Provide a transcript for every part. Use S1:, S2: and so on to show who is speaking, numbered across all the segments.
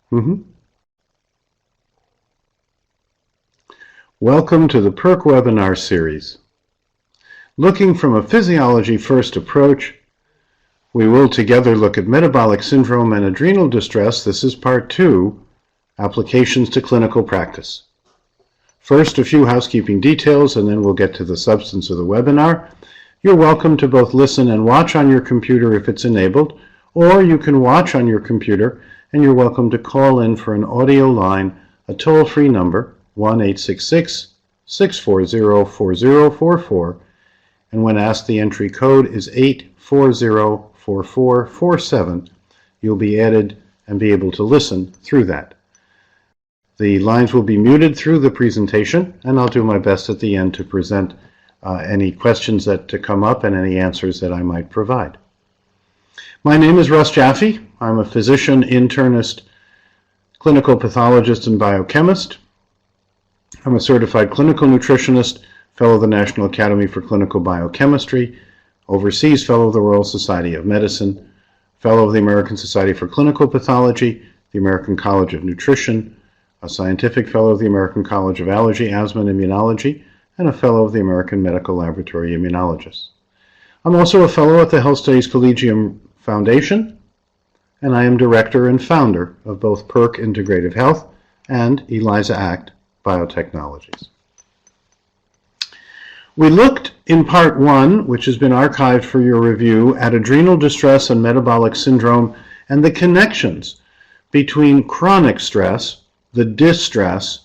S1: Welcome to the PERC webinar series. Looking from a physiology-first approach, we will together look at metabolic syndrome and adrenal distress. This is part 2, applications to clinical practice. First, a few housekeeping details, and then we'll get to the substance of the webinar. You're welcome to both listen and watch on your computer if it's enabled, or you can watch on your computer, and you're welcome to call in for an audio line, a toll-free number, 1-866-640-4044, and when asked, the entry code is 8404447. You'll be added and be able to listen through that. The lines will be muted through the presentation, and I'll do my best at the end to present any questions that come up and any answers that I might provide. My name is Russ Jaffe. I'm a physician, internist, clinical pathologist, and biochemist. I'm a certified clinical nutritionist, fellow of the National Academy for Clinical Biochemistry, overseas fellow of the Royal Society of Medicine, fellow of the American Society for Clinical Pathology, the American College of Nutrition, a scientific fellow of the American College of Allergy, Asthma, and Immunology, and a fellow of the American Medical Laboratory Immunologists. I'm also a fellow at the Health Studies Collegium Foundation, and I am director and founder of both PERC Integrative Health and ELISA ACT Biotechnologies. We looked in part 1, which has been archived for your review, at adrenal distress and metabolic syndrome and the connections between chronic stress, the distress,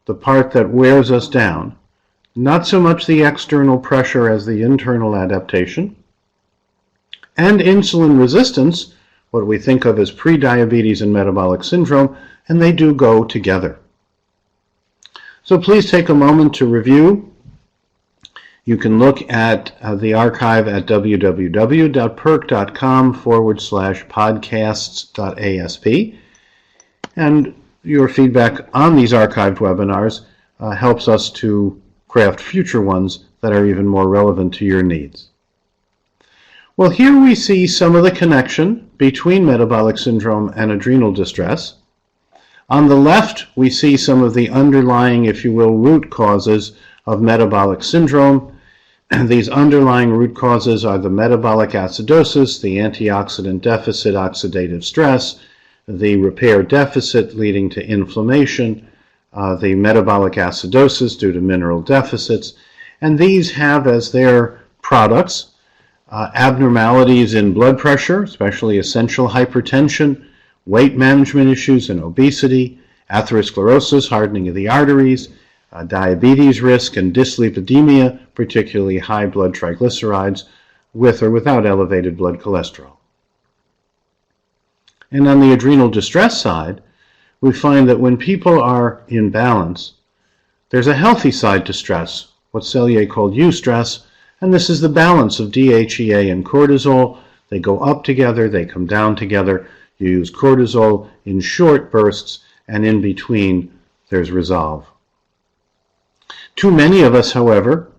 S1: the part that wears us down, not so much the external pressure as the internal adaptation, and insulin resistance, what we think of as prediabetes and metabolic syndrome, and they do go together. So please take a moment to review. You can look at the archive at www.perc.com/podcasts.asp, and your feedback on these archived webinars helps us to craft future ones that are even more relevant to your needs. Well, here we see some of the connection between metabolic syndrome and adrenal distress. On the left, we see some of the underlying, if you will, root causes of metabolic syndrome. And these underlying root causes are the metabolic acidosis, the antioxidant deficit, oxidative stress, the repair deficit leading to inflammation, the metabolic acidosis due to mineral deficits, and these have as their products abnormalities in blood pressure, especially essential hypertension, weight management issues and obesity, atherosclerosis, hardening of the arteries, diabetes risk, and dyslipidemia, particularly high blood triglycerides with or without elevated blood cholesterol. And on the adrenal distress side, we find that when people are in balance, there's a healthy side to stress, what Selye called eustress, and this is the balance of DHEA and cortisol. They go up together, they come down together. You use cortisol in short bursts, and in between there's resolve. Too many of us, however,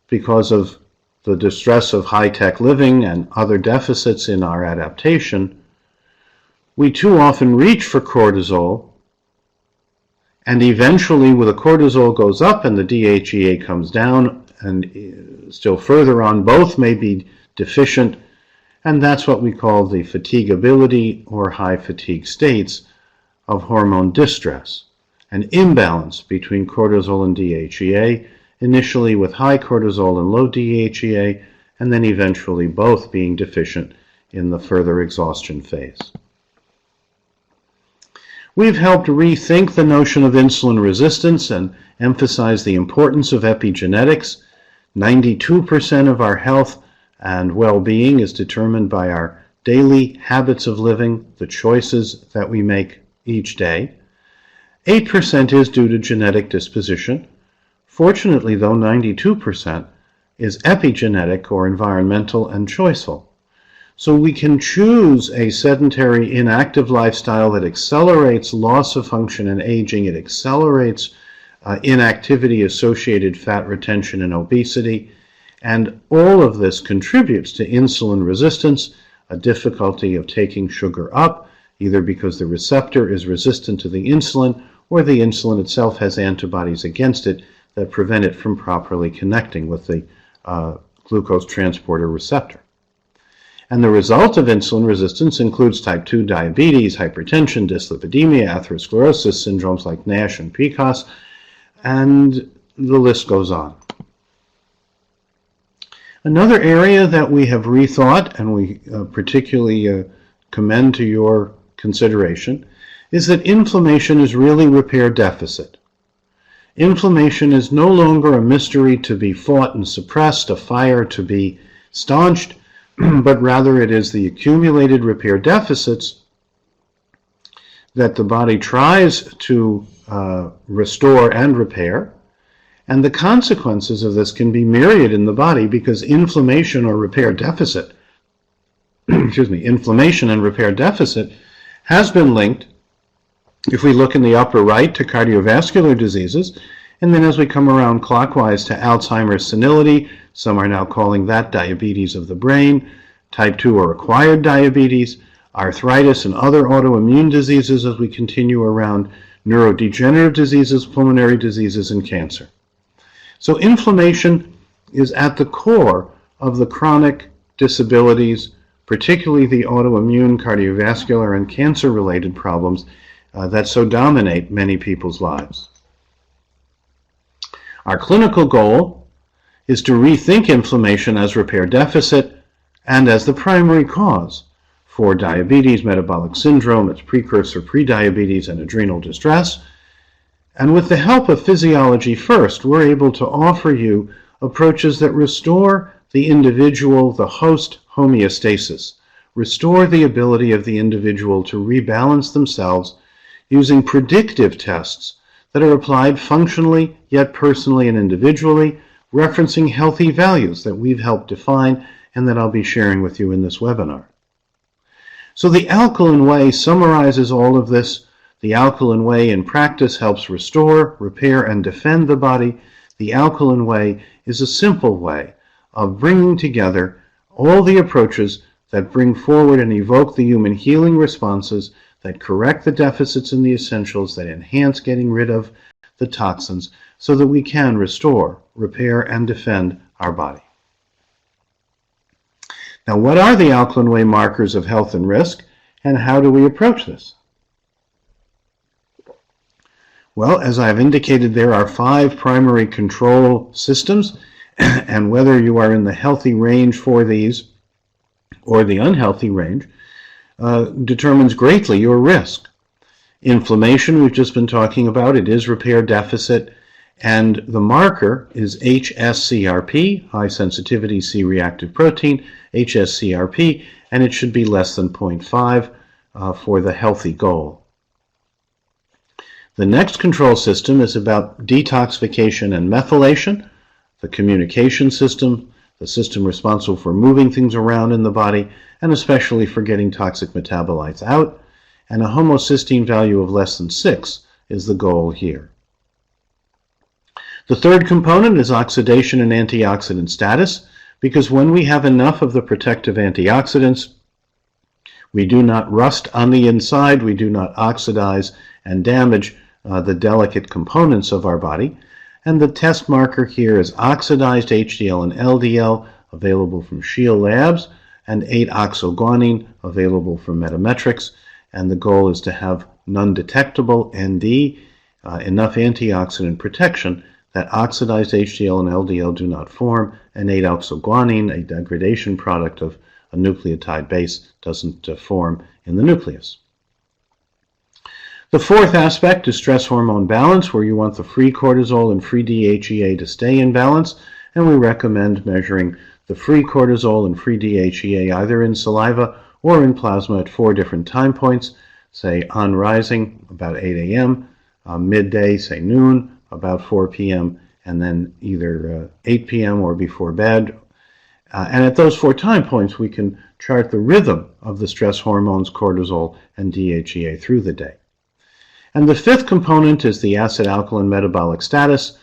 S1: because of the distress of high-tech living and other deficits in our adaptation, we too often reach for cortisol, and eventually when the cortisol goes up and the DHEA comes down, and still further on, both may be deficient, and that's what we call the fatigability or high fatigue states of hormone distress, an imbalance between cortisol and DHEA, initially with high cortisol and low DHEA, and then eventually both being deficient in the further exhaustion phase. We've helped rethink the notion of insulin resistance and emphasize the importance of epigenetics. 92% of our health and well-being is determined by our daily habits of living, the choices that we make each day. 8% is due to genetic disposition. Fortunately, though, 92% is epigenetic or environmental and choiceful. So we can choose a sedentary, inactive lifestyle that accelerates loss of function and aging. It accelerates inactivity-associated fat retention and obesity. And all of this contributes to insulin resistance, a difficulty of taking sugar up, either because the receptor is resistant to the insulin or the insulin itself has antibodies against it that prevent it from properly connecting with the glucose transporter receptor. And the result of insulin resistance includes type 2 diabetes, hypertension, dyslipidemia, atherosclerosis, syndromes like NASH and PCOS, and the list goes on. Another area that we have rethought, and we particularly commend to your consideration, is that inflammation is really repair deficit. Inflammation is no longer a mystery to be fought and suppressed, a fire to be staunched, but rather it is the accumulated repair deficits that the body tries to restore and repair. And the consequences of this can be myriad in the body because inflammation or repair deficit, inflammation and repair deficit has been linked, if we look in the upper right, to cardiovascular diseases, and then as we come around clockwise to Alzheimer's senility, some are now calling that diabetes of the brain, type 2 or acquired diabetes, arthritis and other autoimmune diseases as we continue around neurodegenerative diseases, pulmonary diseases, and cancer. So inflammation is at the core of the chronic disabilities, particularly the autoimmune, cardiovascular, and cancer-related problems that so dominate many people's lives. Our clinical goal is to rethink inflammation as repair deficit and as the primary cause for diabetes, metabolic syndrome, its precursor prediabetes, and adrenal distress. And with the help of Physiology First, we're able to offer you approaches that restore the individual, the host homeostasis, restore the ability of the individual to rebalance themselves using predictive tests that are applied functionally, yet personally and individually, referencing healthy values that we've helped define and that I'll be sharing with you in this webinar. So the Alkaline Way summarizes all of this. The Alkaline Way in practice helps restore, repair, and defend the body. The Alkaline Way is a simple way of bringing together all the approaches that bring forward and evoke the human healing responses that correct the deficits in the essentials, that enhance getting rid of the toxins so that we can restore, repair, and defend our body. Now, what are the Alkaline Way markers of health and risk, and how do we approach this? Well, as I've indicated, there are 5 primary control systems, and whether you are in the healthy range for these or the unhealthy range determines greatly your risk. Inflammation, we've just been talking about, it is repair deficit, and the marker is HSCRP, high sensitivity C-reactive protein, HSCRP, and it should be less than 0.5 for the healthy goal. The next control system is about detoxification and methylation, the communication system, the system responsible for moving things around in the body, and especially for getting toxic metabolites out, and a homocysteine value of less than 6 is the goal here. The third component is oxidation and antioxidant status, because when we have enough of the protective antioxidants, we do not rust on the inside, we do not oxidize and damage the delicate components of our body. And the test marker here is oxidized HDL and LDL, available from Shield Labs, and 8-oxoguanine, available from Metametrics. And the goal is to have non-detectable ND, enough antioxidant protection that oxidized HDL and LDL do not form, and 8-oxoguanine, a degradation product of a nucleotide base, doesn't form in the nucleus. The fourth aspect is stress hormone balance, where you want the free cortisol and free DHEA to stay in balance, and we recommend measuring the free cortisol and free DHEA either in saliva or in plasma at 4 different time points, say on rising, about 8 a.m., midday, say noon, about 4 p.m., and then either 8 p.m. or before bed. And at those 4 time points, we can chart the rhythm of the stress hormones, cortisol, and DHEA through the day. And the fifth component is the acid-alkaline metabolic status.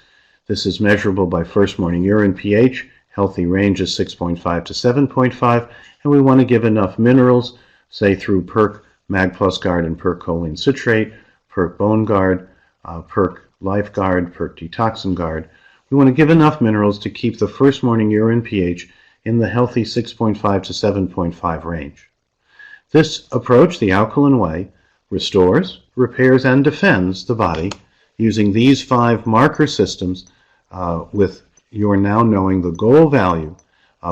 S1: This is measurable by first morning urine pH. Healthy range is 6.5 to 7.5, and we want to give enough minerals, say through PERC Mag Plus Guard and Perk Choline Citrate, Perk Bone Guard, Perk Life Guard, Perk Detoxin Guard. We want to give enough minerals to keep the first morning urine pH in the healthy 6.5 to 7.5 range. This approach, the alkaline way, restores, repairs, and defends the body using these 5 marker systems with your now knowing the goal value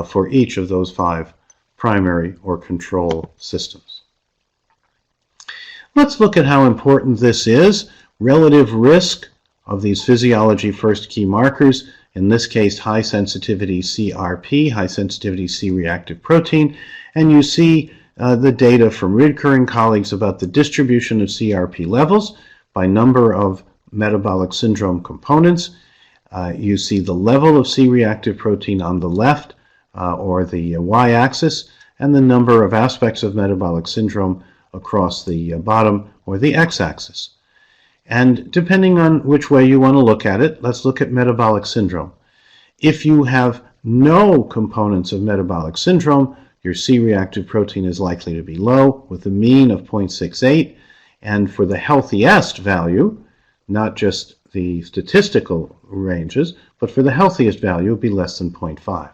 S1: for each of those 5 primary or control systems. Let's look at how important this is. Relative risk of these physiology first key markers, in this case high sensitivity CRP, high sensitivity C-reactive protein, and you see the data from Ridker and colleagues about the distribution of CRP levels by number of metabolic syndrome components. You see the level of C-reactive protein on the left or the y-axis, and the number of aspects of metabolic syndrome across the bottom or the x-axis. And depending on which way you want to look at it, let's look at metabolic syndrome. If you have no components of metabolic syndrome, your C-reactive protein is likely to be low with a mean of 0.68, and for the healthiest value, not just the statistical ranges, but for the healthiest value, it would be less than 0.5.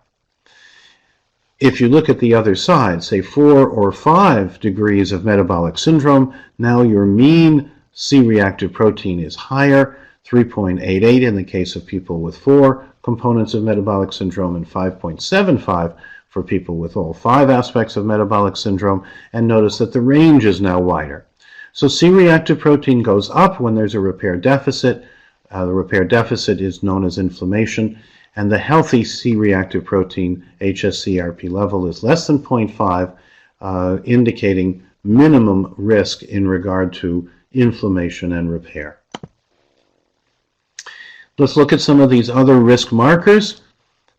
S1: If you look at the other side, say 4 or 5 degrees of metabolic syndrome, now your mean C-reactive protein is higher, 3.88 in the case of people with 4 components of metabolic syndrome and 5.75 for people with all 5 aspects of metabolic syndrome, and notice that the range is now wider. So C-reactive protein goes up when there's a repair deficit. The repair deficit is known as inflammation, and the healthy C-reactive protein HSCRP level is less than 0.5, indicating minimum risk in regard to inflammation and repair. Let's look at some of these other risk markers.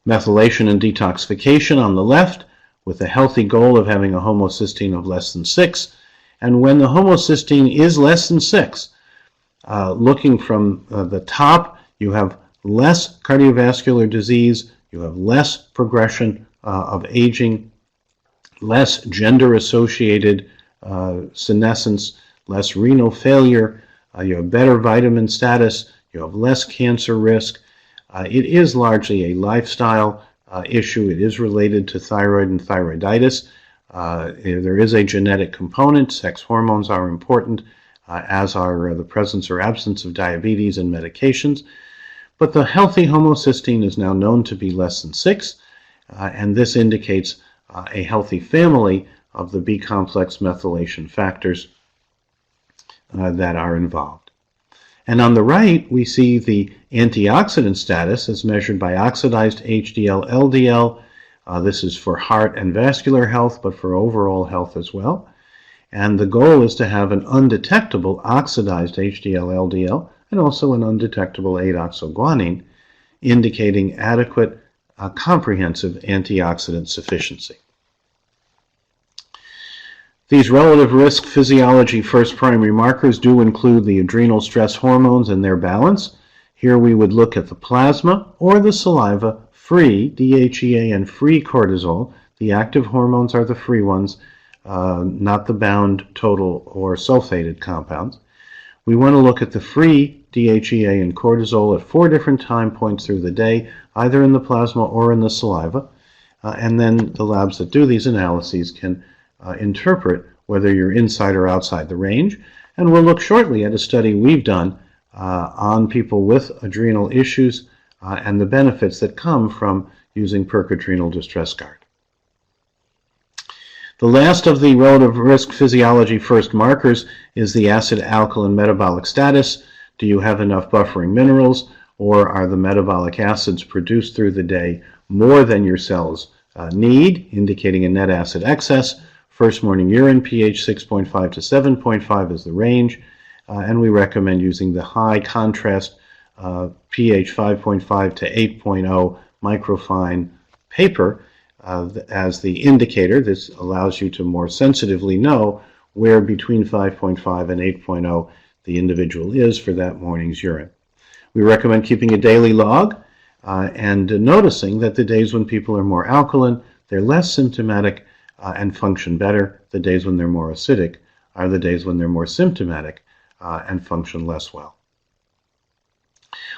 S1: Methylation and detoxification on the left, with a healthy goal of having a homocysteine of less than 6. And when the homocysteine is less than 6, looking from the top, you have less cardiovascular disease, you have less progression of aging, less gender-associated senescence, less renal failure, you have better vitamin status, you have less cancer risk. It is largely a lifestyle issue. It is related to thyroid and thyroiditis. There is a genetic component. Sex hormones are important, as are the presence or absence of diabetes and medications. But the healthy homocysteine is now known to be less than 6, and this indicates a healthy family of the B-complex methylation factors that are involved. And on the right, we see the antioxidant status as measured by oxidized HDL-LDL. This is for heart and vascular health, but for overall health as well. And the goal is to have an undetectable oxidized HDL-LDL and also an undetectable 8-oxoguanine, indicating adequate, comprehensive antioxidant sufficiency. These relative risk physiology first primary markers do include the adrenal stress hormones and their balance. Here we would look at the plasma or the saliva free DHEA and free cortisol. The active hormones are the free ones, not the bound total or sulfated compounds. We want to look at the free DHEA and cortisol at 4 different time points through the day, either in the plasma or in the saliva. And then the labs that do these analyses can interpret whether you're inside or outside the range. And we'll look shortly at a study we've done on people with adrenal issues and the benefits that come from using Perk Adrenal Distress Guard. The last of the relative risk physiology first markers is the acid-alkaline metabolic status. Do you have enough buffering minerals, or are the metabolic acids produced through the day more than your cells need, indicating a net acid excess? First morning urine pH 6.5 to 7.5 is the range, and we recommend using the high contrast pH 5.5 to 8.0 microfine paper as the indicator. This allows you to more sensitively know where between 5.5 and 8.0 the individual is for that morning's urine. We recommend keeping a daily log and noticing that the days when people are more alkaline, they're less symptomatic and function better. The days when they're more acidic are the days when they're more symptomatic and function less well.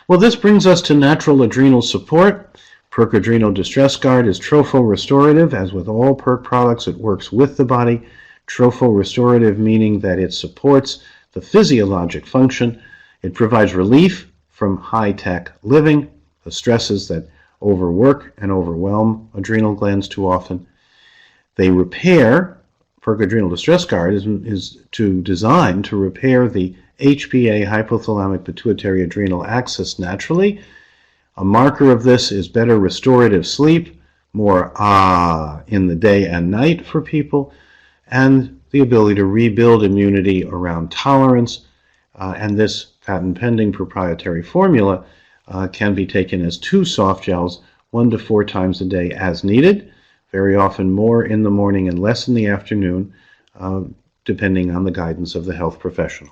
S1: Well, this brings us to natural adrenal support. PERC Adrenal Distress Guard is tropho-restorative. As with all PERC products, it works with the body. Tropho-restorative meaning that it supports the physiologic function. It provides relief from high-tech living, the stresses that overwork and overwhelm adrenal glands too often. They repair. PERC Adrenal Distress Guard is designed to repair the HPA, hypothalamic pituitary adrenal axis, naturally. A marker of this is better restorative sleep, more in the day and night for people, and the ability to rebuild immunity around tolerance. And this patent-pending proprietary formula can be taken as 2 soft gels, 1 to 4 times a day as needed, very often more in the morning and less in the afternoon, depending on the guidance of the health professional.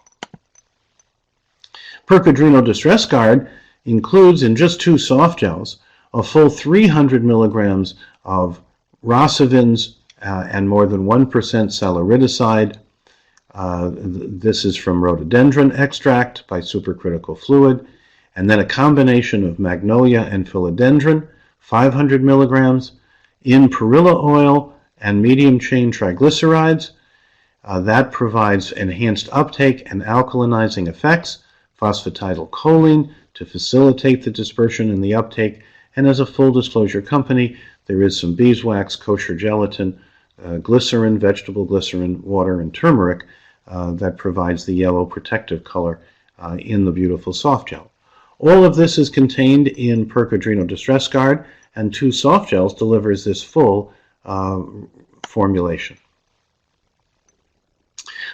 S1: PERC Adrenal Distress Guard includes, in just 2 soft gels, a full 300 milligrams of rosivins and more than 1% salaridoside. This is from rhododendron extract by supercritical fluid, and then a combination of magnolia and philodendron, 500 milligrams, in perilla oil and medium-chain triglycerides. That provides enhanced uptake and alkalinizing effects, phosphatidylcholine to facilitate the dispersion and the uptake, and as a full disclosure company, there is some beeswax, kosher gelatin, glycerin, vegetable glycerin, water, and turmeric that provides the yellow protective color in the beautiful soft gel. All of this is contained in PERC Adrenal Distress Guard, and 2 soft gels delivers this full formulation.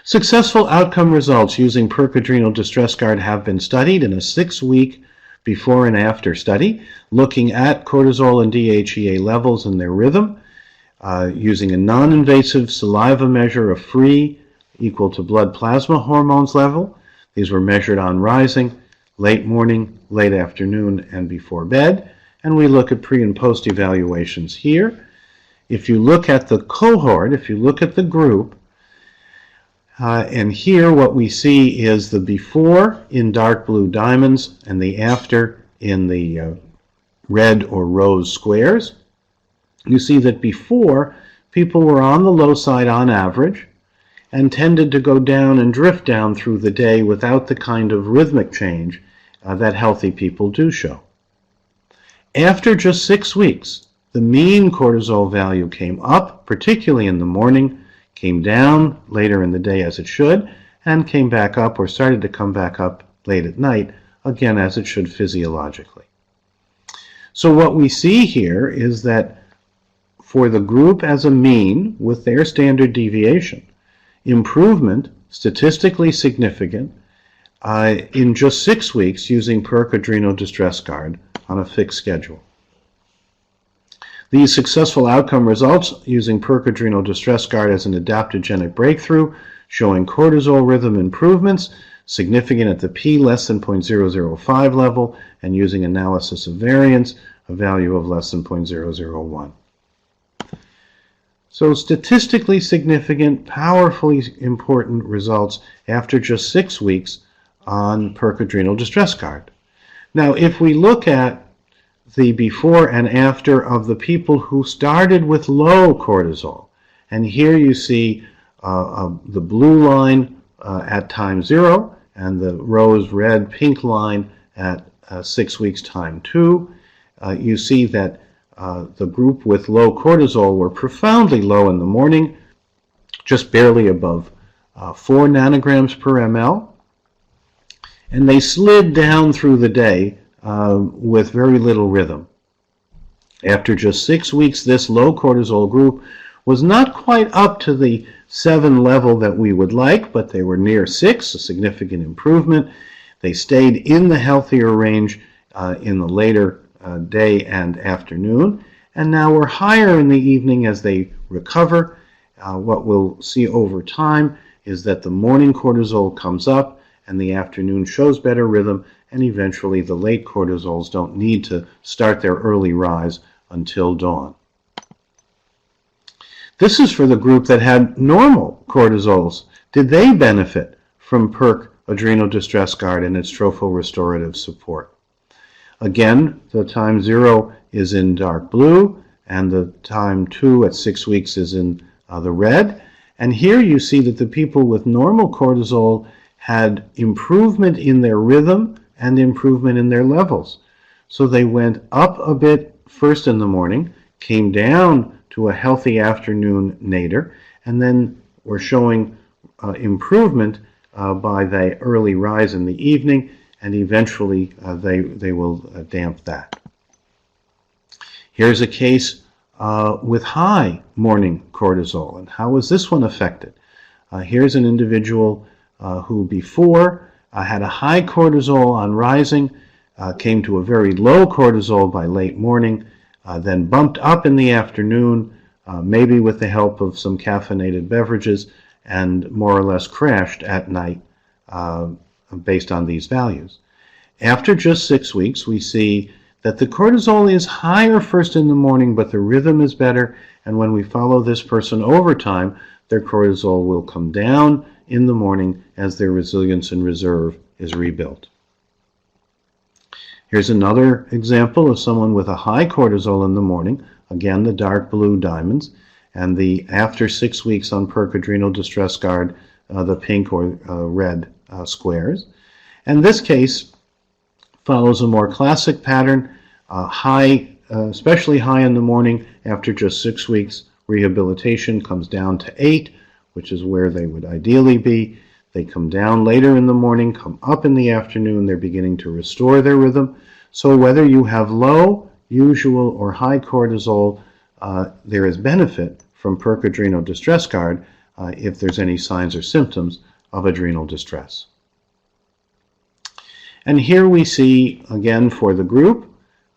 S1: Successful outcome results using PERC Adrenal Distress Guard have been studied in a 6-week before and after study, looking at cortisol and DHEA levels and their rhythm, using a non-invasive saliva measure of free equal to blood plasma hormones level. These were measured on rising, late morning, late afternoon, and before bed. And we look at pre and post evaluations here. If you look at the cohort, if you look at the group, and here what we see is the before in dark blue diamonds and the after in the red or rose squares. You see that before, people were on the low side on average and tended to go down and drift down through the day without the kind of rhythmic change that healthy people do show. After just 6 weeks, the mean cortisol value came up, particularly in the morning, came down later in the day as it should, and came back up or started to come back up late at night, again as it should physiologically. So what we see here is that for the group as a mean with their standard deviation, improvement, statistically significant, in just 6 weeks using PERC Adrenal Distress Guard on a fixed schedule. These successful outcome results using PERC Adrenal Distress Guard as an adaptogenic breakthrough, showing cortisol rhythm improvements, significant at the p less than 0.005 level, and using analysis of variance, a value of less than 0.001. So statistically significant, powerfully important results after just 6 weeks on PERC Adrenal Distress Guard. Now, if we look at the before and after of the people who started with low cortisol, and here you see the blue line at time 0 and the rose, red, pink line at 6 weeks time 2, you see that the group with low cortisol were profoundly low in the morning, just barely above 4 nanograms per ml, and they slid down through the day with very little rhythm. After just 6 weeks, this low cortisol group was not quite up to the 7 level that we would like, but they were near 6, a significant improvement. They stayed in the healthier range in the later day and afternoon, and now we're higher in the evening as they recover. What we'll see over time is that the morning cortisol comes up and the afternoon shows better rhythm, and eventually the late cortisols don't need to start their early rise until dawn. This is for the group that had normal cortisols Did they benefit from PERC Adrenal Distress Guard and its tropho-restorative support? Again, the time 0 is in dark blue, and the time 2 at 6 weeks is in the red. And here you see that the people with normal cortisol had improvement in their rhythm and improvement in their levels. So they went up a bit first in the morning, came down to a healthy afternoon nadir, and then were showing improvement by the early rise in the evening, and eventually they will damp that. Here's a case with high morning cortisol, and how was this one affected? Here's an individual who before had a high cortisol on rising, came to a very low cortisol by late morning, then bumped up in the afternoon, maybe with the help of some caffeinated beverages, and more or less crashed at night based on these values. After just 6 weeks, we see that the cortisol is higher first in the morning, but the rhythm is better, and when we follow this person over time, their cortisol will come down in the morning as their resilience and reserve is rebuilt. Here's another example of someone with a high cortisol in the morning, again the dark blue diamonds, and the after 6 weeks on PERC Adrenal Distress Guard, the pink or red squares. And this case follows a more classic pattern, especially high in the morning. After just 6 weeks, rehabilitation comes down to 8, which is where they would ideally be. They come down later in the morning, come up in the afternoon. They're beginning to restore their rhythm. So whether you have low, usual, or high cortisol, there is benefit from PERC Adrenal Distress Guard if there's any signs or symptoms of adrenal distress. And here we see, again for the group,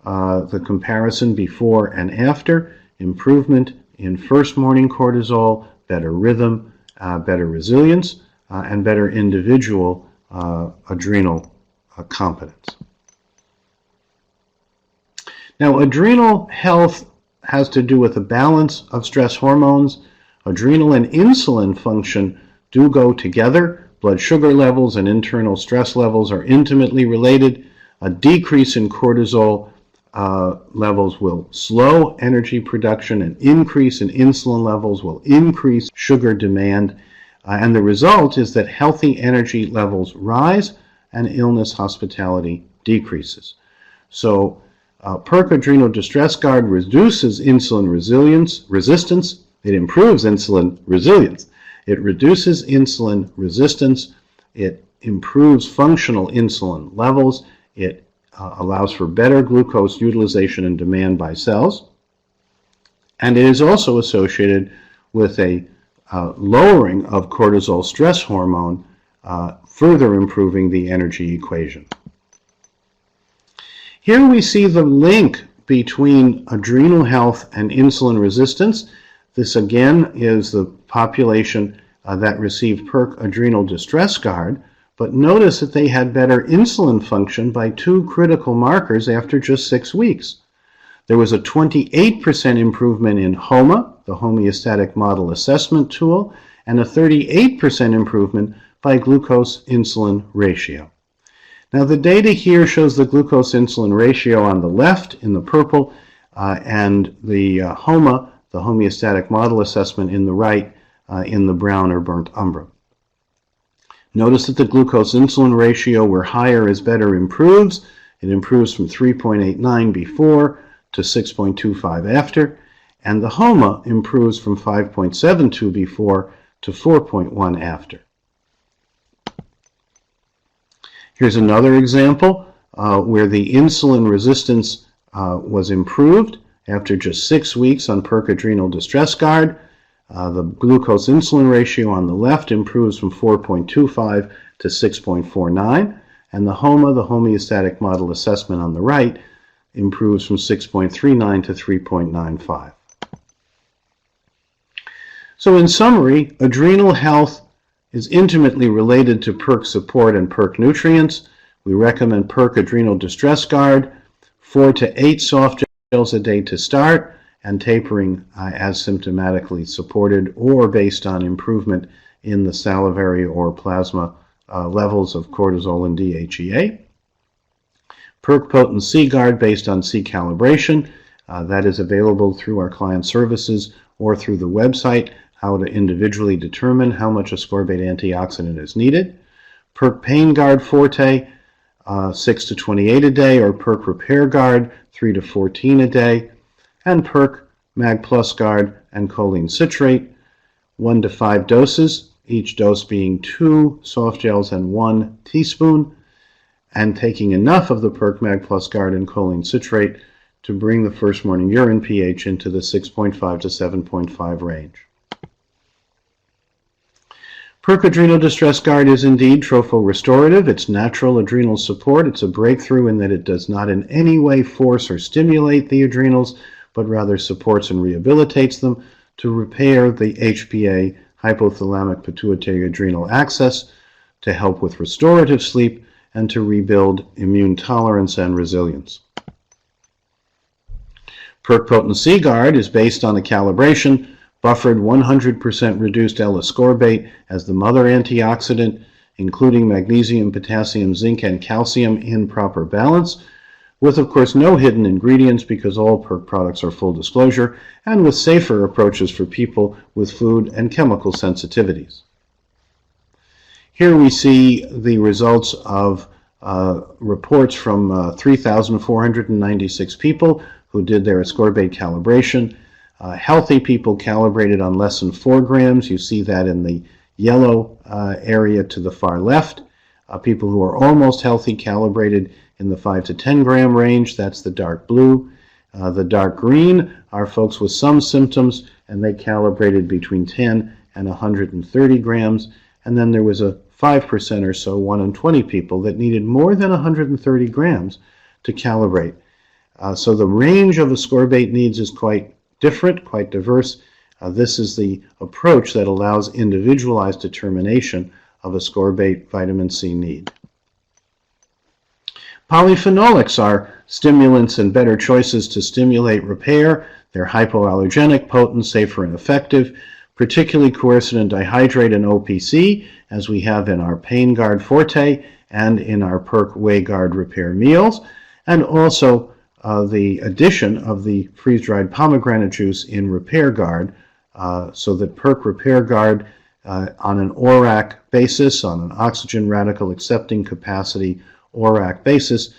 S1: the comparison before and after, improvement in first morning cortisol, better rhythm, better resilience, and better individual adrenal competence. Now, adrenal health has to do with the balance of stress hormones. Adrenal and insulin function do go together. Blood sugar levels and internal stress levels are intimately related. A decrease in cortisol levels will slow energy production. An increase in insulin levels will increase sugar demand. And the result is that healthy energy levels rise and illness hospitality decreases. So PERC Adrenal Distress Guard reduces insulin resistance. It improves insulin resilience. It reduces insulin resistance. It improves functional insulin levels. It allows for better glucose utilization and demand by cells. And it is also associated with a lowering of cortisol stress hormone, further improving the energy equation. Here we see the link between adrenal health and insulin resistance. This again is the population that received PERC Adrenal Distress Guard, but notice that they had better insulin function by 2 critical markers after just 6 weeks. There was a 28% improvement in HOMA, the homeostatic model assessment tool, and a 38% improvement by glucose-insulin ratio. Now the data here shows the glucose-insulin ratio on the left in the purple and the HOMA, the homeostatic model assessment, in the right in the brown or burnt umber. Notice that the glucose-insulin ratio, where higher is better, improves. It improves from 3.89 before to 6.25 after, and the HOMA improves from 5.72 before to 4.1 after. Here's another example where the insulin resistance was improved after just 6 weeks on PERC Adrenal Distress Guard. The glucose-insulin ratio on the left improves from 4.25 to 6.49, and the HOMA, the homeostatic model assessment, on the right improves from 6.39 to 3.95. So in summary, adrenal health is intimately related to PERC support and PERC nutrients. We recommend PERC Adrenal Distress Guard, 4 to 8 soft gels a day to start, and tapering as symptomatically supported or based on improvement in the salivary or plasma levels of cortisol and DHEA. PERK Potent C Guard based on C calibration. That is available through our client services or through the website, how to individually determine how much ascorbate antioxidant is needed. PERK Pain Guard Forte, 6 to 28 a day, or PERK Repair Guard, 3 to 14 a day. And PERK Mag Plus Guard and choline citrate, 1 to 5 doses, each dose being 2 soft gels and 1 teaspoon, and taking enough of the PERK Mag Plus Guard and choline citrate to bring the first morning urine pH into the 6.5 to 7.5 range. PERK Adrenal Distress Guard is indeed tropho-restorative. It's natural adrenal support. It's a breakthrough in that it does not in any way force or stimulate the adrenals, but rather supports and rehabilitates them to repair the HPA, hypothalamic pituitary adrenal axis, to help with restorative sleep, and to rebuild immune tolerance and resilience. PERK Potent C Guard is based on a calibration, buffered 100% reduced L-ascorbate as the mother antioxidant, including magnesium, potassium, zinc, and calcium in proper balance, with of course no hidden ingredients because all PERK products are full disclosure, and with safer approaches for people with food and chemical sensitivities. Here we see the results of reports from 3,496 people who did their ascorbate calibration. Healthy people calibrated on less than 4 grams. You see that in the yellow area to the far left. People who are almost healthy calibrated in the 5 to 10 gram range. That's the dark blue. The dark green are folks with some symptoms, and they calibrated between 10 and 130 grams. And then there was a 5% or so, 1 in 20 people, that needed more than 130 grams to calibrate. So the range of ascorbate needs is quite different, quite diverse. This is the approach that allows individualized determination of ascorbate vitamin C need. Polyphenolics are stimulants and better choices to stimulate repair. They're hypoallergenic, potent, safer, and effective, particularly quercetin dihydrate and OPC, as we have in our Pain Guard Forte and in our PERK Whey Guard Repair Meals, and also the addition of the freeze-dried pomegranate juice in Repair Guard, so that PERK Repair Guard on an ORAC basis, on an oxygen radical accepting capacity ORAC basis,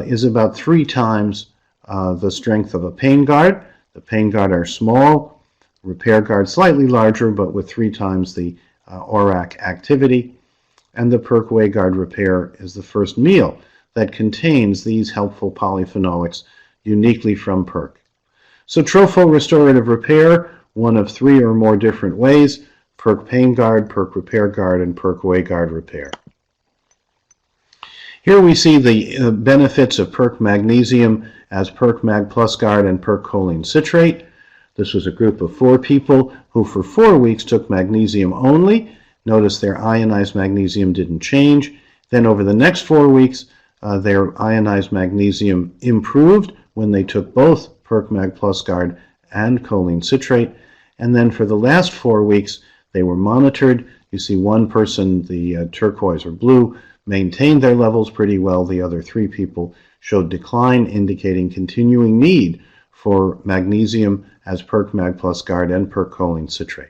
S1: is about 3 times the strength of a Pain Guard. The Pain Guard are small, Repair Guard slightly larger, but with 3 times the ORAC activity. And the PERK Whey Guard Repair is the first meal that contains these helpful polyphenolics uniquely from PERK. So tropho-restorative repair, one of 3 or more different ways: PERK Pain Guard, PERK Repair Guard, and PERK Whey Guard Repair. Here we see the benefits of PERK Magnesium as PERK Mag Plus Guard and PERK Choline Citrate. This was a group of 4 people who for 4 weeks took magnesium only. Notice their ionized magnesium didn't change. Then over the next 4 weeks, their ionized magnesium improved when they took both PERK Mag Plus Guard and choline citrate. And then for the last 4 weeks, they were monitored. You see one person, the turquoise or blue, maintained their levels pretty well. The other 3 people showed decline, indicating continuing need for magnesium as PERK Mag Plus Guard and PERK Choline Citrate.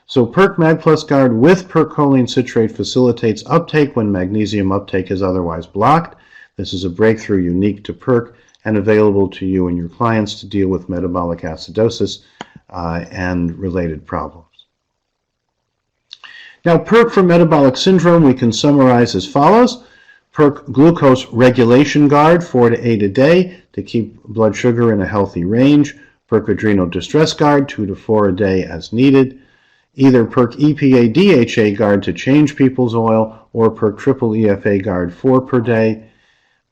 S1: So PERK Mag Plus Guard with PERK Choline Citrate facilitates uptake when magnesium uptake is otherwise blocked. This is a breakthrough unique to PERK and available to you and your clients to deal with metabolic acidosis and related problems. Now, PERK for metabolic syndrome we can summarize as follows. PERK Glucose Regulation Guard, 4 to 8 a day to keep blood sugar in a healthy range. PERK Adrenal Distress Guard, 2 to 4 a day as needed. Either PERK EPA DHA Guard to change people's oil, or PERK Triple EFA Guard, 4 per day.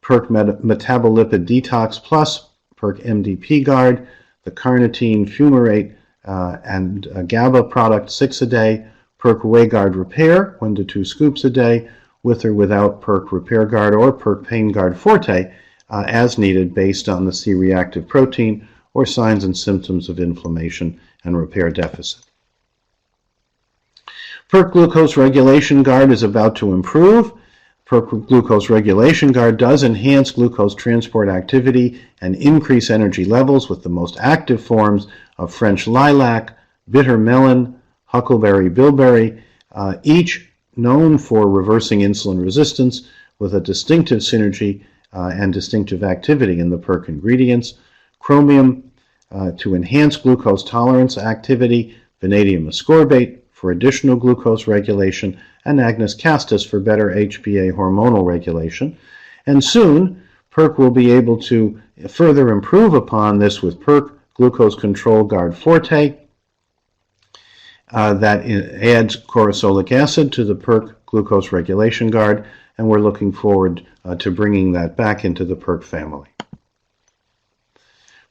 S1: PERK Metabolipid Detox Plus, PERK MDP Guard, the carnitine, fumarate, and GABA product, 6 a day. PERK Whey Guard Repair, 1 to 2 scoops a day, with or without PERK Repair Guard or PERK Pain Guard Forte, as needed based on the C-reactive protein or signs and symptoms of inflammation and repair deficit. PERC glucose regulation guard is about to improve. PERC glucose regulation guard does enhance glucose transport activity and increase energy levels with the most active forms of French lilac, bitter melon, huckleberry bilberry, each known for reversing insulin resistance with a distinctive synergy and distinctive activity in the PERC ingredients. Chromium to enhance glucose tolerance activity, vanadium ascorbate for additional glucose regulation, and agnus castus for better HPA hormonal regulation. And soon, PERC will be able to further improve upon this with PERC Glucose Control Guard Forte that adds cortisolic acid to the PERC Glucose Regulation Guard, and we're looking forward to bringing that back into the PERC family.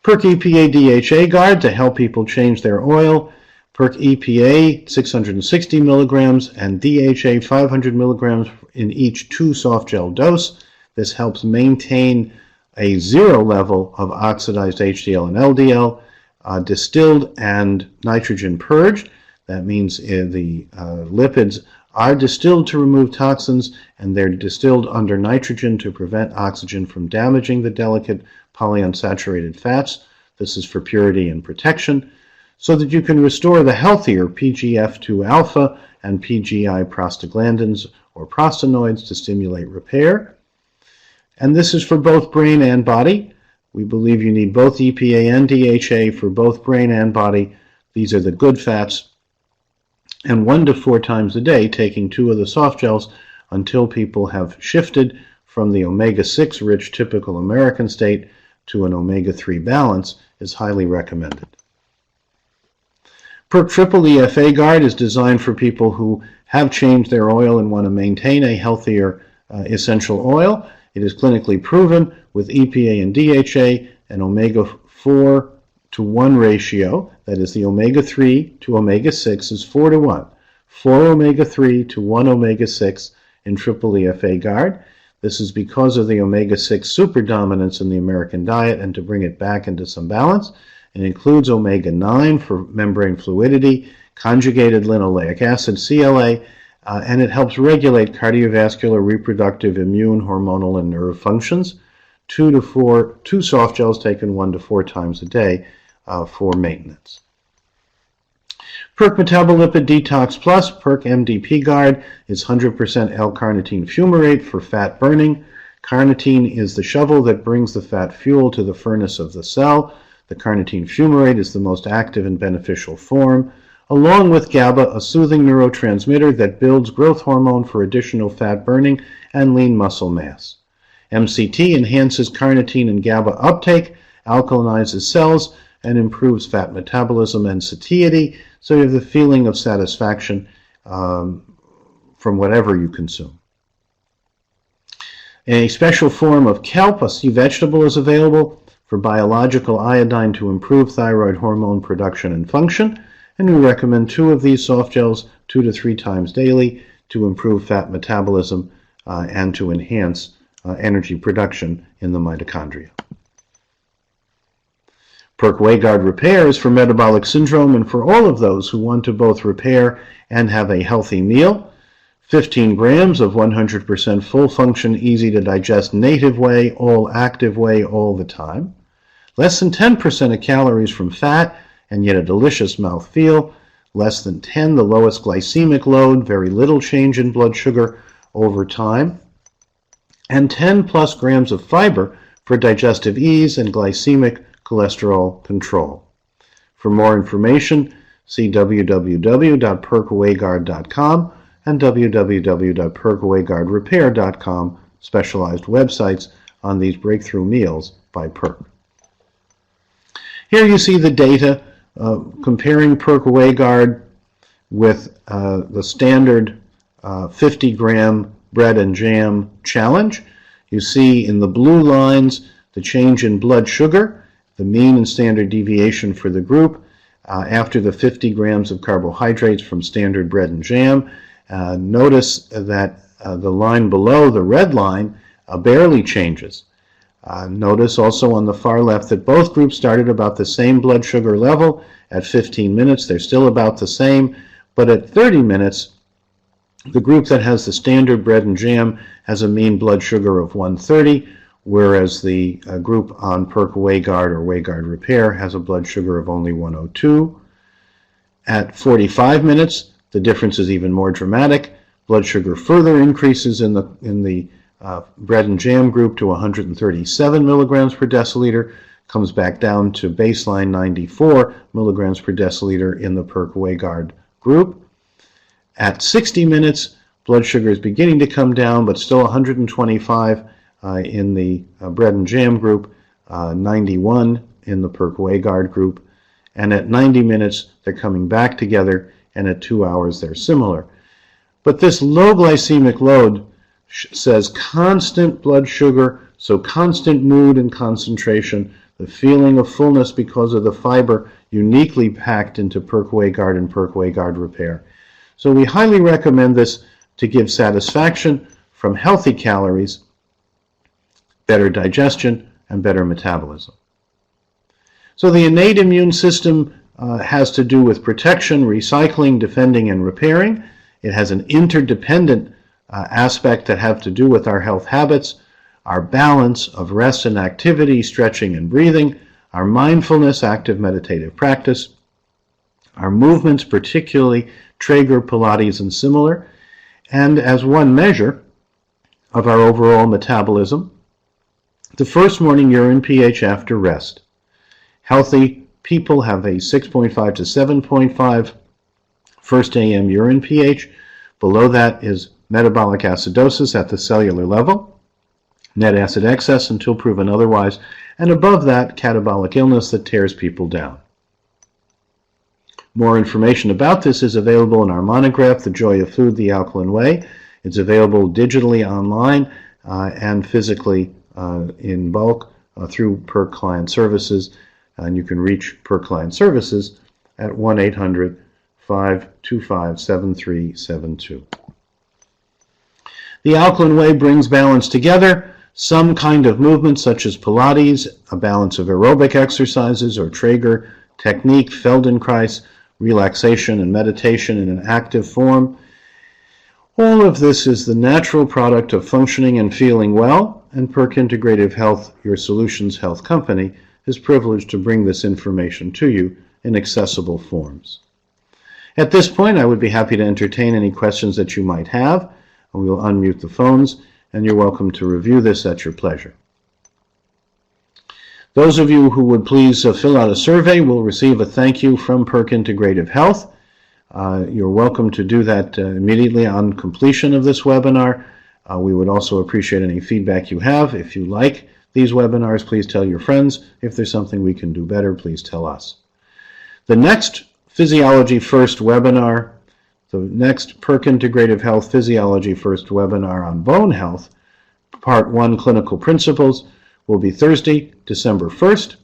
S1: PERC EPA DHA Guard to help people change their oil. PERC EPA 660 milligrams and DHA 500 milligrams in each 2 soft gel dose. This helps maintain a 0 level of oxidized HDL and LDL, distilled and nitrogen purged. That means the lipids are distilled to remove toxins, and they're distilled under nitrogen to prevent oxygen from damaging the delicate polyunsaturated fats. This is for purity and protection, so that you can restore the healthier PGF2 alpha and PGI prostaglandins or prostanoids to stimulate repair. And this is for both brain and body. We believe you need both EPA and DHA for both brain and body. These are the good fats. And 1 to 4 times a day, taking 2 of the soft gels until people have shifted from the omega-6 rich typical American state to an omega-3 balance is highly recommended. PERC Triple EFA Guard is designed for people who have changed their oil and want to maintain a healthier essential oil. It is clinically proven with EPA and DHA an omega-4 to 1 ratio, that is the omega-3 to omega-6 is 4 to 1. 4 omega-3 to 1 omega-6 in Triple EFA Guard. This is because of the omega-6 superdominance in the American diet, and to bring it back into some balance. It includes omega-9 for membrane fluidity, conjugated linoleic acid, CLA, and it helps regulate cardiovascular, reproductive, immune, hormonal, and nerve functions. 2 soft gels taken 1 to 4 times a day for maintenance. PERC Metabolipid Detox Plus, PERC MDP Guard, is 100% L-carnitine fumarate for fat burning. Carnitine is the shovel that brings the fat fuel to the furnace of the cell. The carnitine fumarate is the most active and beneficial form, along with GABA, a soothing neurotransmitter that builds growth hormone for additional fat burning and lean muscle mass. MCT enhances carnitine and GABA uptake, alkalinizes cells, and improves fat metabolism and satiety, so you have the feeling of satisfaction from whatever you consume. A special form of kelp, a sea vegetable, is available for biological iodine to improve thyroid hormone production and function, and we recommend 2 of these soft gels 2 to 3 times daily to improve fat metabolism and to enhance energy production in the mitochondria. PERC WayGuard Repair is for metabolic syndrome and for all of those who want to both repair and have a healthy meal. 15 grams of 100% full function, easy to digest native whey, all active whey all the time. Less than 10% of calories from fat, and yet a delicious mouthfeel. Less than 10, the lowest glycemic load, very little change in blood sugar over time. And 10 plus grams of fiber for digestive ease and glycemic cholesterol control. For more information, see www.percwayguard.com and www.percwayguardrepair.com, specialized websites on these breakthrough meals by PERC. Here you see the data comparing PERC WayGuard with the standard 50-gram bread and jam challenge. You see in the blue lines the change in blood sugar, the mean and standard deviation for the group after the 50 grams of carbohydrates from standard bread and jam. Notice that the line below, the red line, barely changes. Notice also on the far left that both groups started about the same blood sugar level at 15 minutes. They're still about the same, but at 30 minutes, The group that has the standard bread and jam has a mean blood sugar of 130, whereas the group on PERC WayGuard or WayGuard Repair has a blood sugar of only 102. At 45 minutes, the difference is even more dramatic. Blood sugar further increases in the bread and jam group to 137 milligrams per deciliter, comes back down to baseline 94 milligrams per deciliter in the PERC WayGuard group. At 60 minutes, blood sugar is beginning to come down, but still 125 in the bread and jam group, 91 in the PERC WayGuard group, and at 90 minutes, they're coming back together, and at 2 hours, they're similar. But this low glycemic load says constant blood sugar, so constant mood and concentration, the feeling of fullness because of the fiber uniquely packed into PERC WayGuard and PERC WayGuard Repair. So we highly recommend this to give satisfaction from healthy calories, better digestion, and better metabolism. So the innate immune system has to do with protection, recycling, defending, and repairing. It has an interdependent aspect that have to do with our health habits, our balance of rest and activity, stretching and breathing, our mindfulness, active meditative practice, our movements, particularly Traeger, Pilates, and similar, and as one measure of our overall metabolism, the first morning urine pH after rest. Healthy people have a 6.5 to 7.5 first AM urine pH. Below that is metabolic acidosis at the cellular level, net acid excess until proven otherwise, and above that, catabolic illness that tears people down. More information about this is available in our monograph, The Joy of Food, the Alkaline Way. It's available digitally online and physically in bulk through PERC Client Services, and you can reach PERC Client Services at 1-800-525-7372. The Alkaline Way brings balance together, some kind of movement such as Pilates, a balance of aerobic exercises or Traeger technique, Feldenkrais, relaxation and meditation in an active form. All of this is the natural product of functioning and feeling well, and PERC Integrative Health, your solutions health company, is privileged to bring this information to you in accessible forms. At this point, I would be happy to entertain any questions that you might have. We will unmute the phones, and you're welcome to review this at your pleasure. Those of you who would please fill out a survey will receive a thank you from PERC Integrative Health. You're welcome to do that immediately on completion of this webinar. We would also appreciate any feedback you have. If you like these webinars, please tell your friends. If there's something we can do better, please tell us. The next Physiology First webinar, the next PERC Integrative Health Physiology First webinar on bone health, Part 1 Clinical Principles, will be Thursday, December 1st,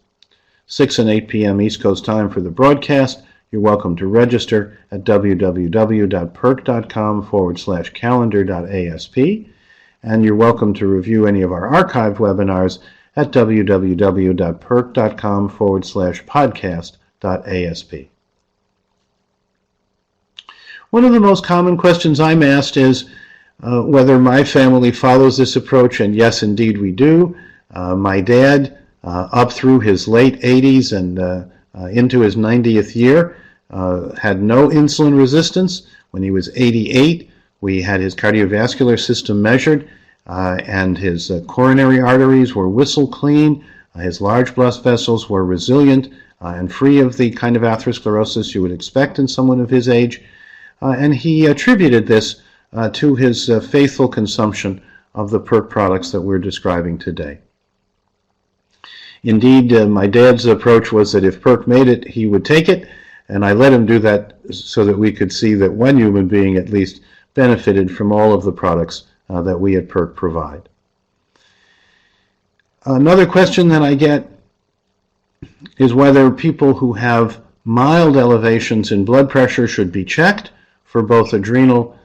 S1: 6 and 8 p.m. East Coast time for the broadcast. You're welcome to register at www.perc.com/calendar.asp, and you're welcome to review any of our archived webinars at www.perc.com/podcast.asp. One of the most common questions I'm asked is whether my family follows this approach, and yes, indeed we do. My dad, up through his late 80s and into his 90th year, had no insulin resistance. When he was 88, we had his cardiovascular system measured, and his coronary arteries were whistle clean. His large blood vessels were resilient and free of the kind of atherosclerosis you would expect in someone of his age. And he attributed this to his faithful consumption of the PERC products that we're describing today. Indeed, my dad's approach was that if PERC made it, he would take it, and I let him do that so that we could see that one human being at least benefited from all of the products that we at PERC provide. Another question that I get is whether people who have mild elevations in blood pressure should be checked for both adrenal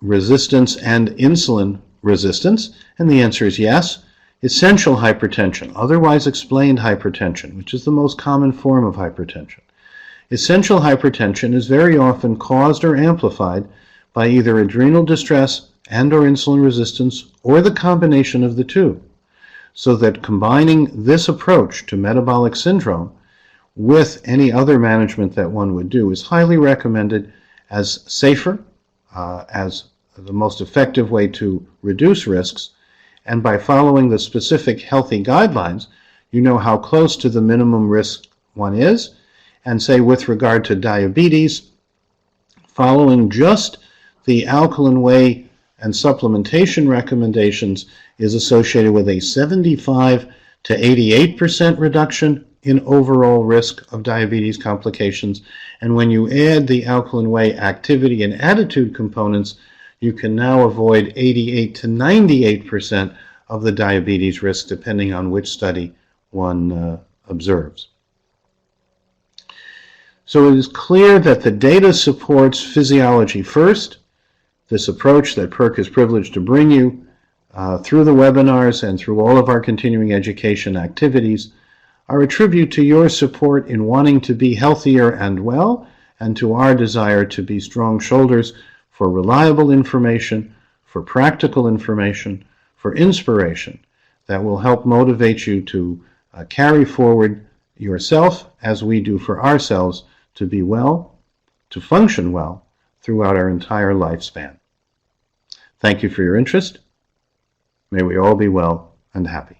S1: resistance and insulin resistance, and the answer is yes. Essential hypertension, otherwise explained hypertension, which is the most common form of hypertension. Essential hypertension is very often caused or amplified by either adrenal distress and or insulin resistance or the combination of the two, so that combining this approach to metabolic syndrome with any other management that one would do is highly recommended as safer, as the most effective way to reduce risks, and by following the specific healthy guidelines, you know how close to the minimum risk one is, and say with regard to diabetes, following just the alkaline whey and supplementation recommendations is associated with a 75 to 88% reduction in overall risk of diabetes complications. And when you add the alkaline whey activity and attitude components, you can now avoid 88 to 98% of the diabetes risk, depending on which study one observes. So it is clear that the data supports physiology first. This approach that PERC is privileged to bring you through the webinars and through all of our continuing education activities are a tribute to your support in wanting to be healthier and well, and to our desire to be strong shoulders for reliable information, for practical information, for inspiration that will help motivate you to carry forward yourself as we do for ourselves to be well, to function well throughout our entire lifespan. Thank you for your interest. May we all be well and happy.